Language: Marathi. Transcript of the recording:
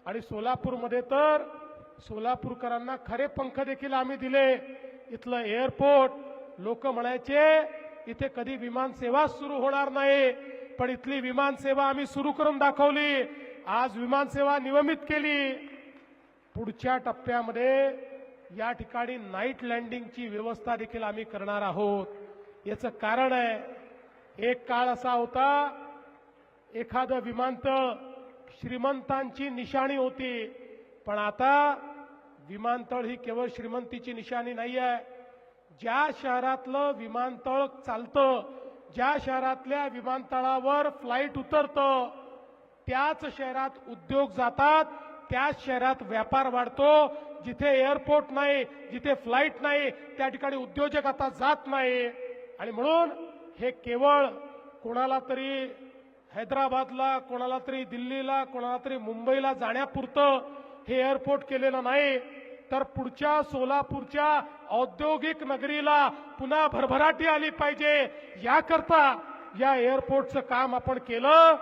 आणि सोलापूरमध्ये तर सोलापूरकरांना खरे पंख देखील आम्ही दिले। इथलं एअरपोर्ट लोक म्हणायचे इथे कधी विमान सेवा सुरू होणार नाही, पण इथली विमान सेवा आम्ही सुरू करून दाखवली। आज विमान सेवा नियमित केली। पुढच्या टप्प्यामध्ये या ठिकाणी नाईट लँडिंगची व्यवस्था देखील आम्ही करणार आहोत। याचं कारण आहे, एक काळ असा होता एखादं विमानतळ श्रीमंतांची निशाणी होती, पण आता विमानतळ ही केवळ श्रीमंतीची निशाणी नाही आहे। ज्या शहरातलं विमानतळ चालतं, ज्या शहरातल्या विमानतळावर फ्लाईट उतरतं, त्याच शहरात उद्योग जातात, त्याच शहरात व्यापार वाढतो। जिथे एअरपोर्ट नाही, जिथे फ्लाईट नाही, त्या ठिकाणी उद्योजक आता जात नाही। आणि म्हणून हे केवळ कोणाला तरी हैदराबादला, कोणाला तरी दिल्लीला, कोणाला तरी मुंबईला जाण्यापुरतं हे एअरपोर्ट केलेलं नाही, तर पुढच्या सोलापूरच्या औद्योगिक नगरीला पुन्हा भरभराटी आली पाहिजे, याकरता या एअरपोर्टचं काम आपण केलं।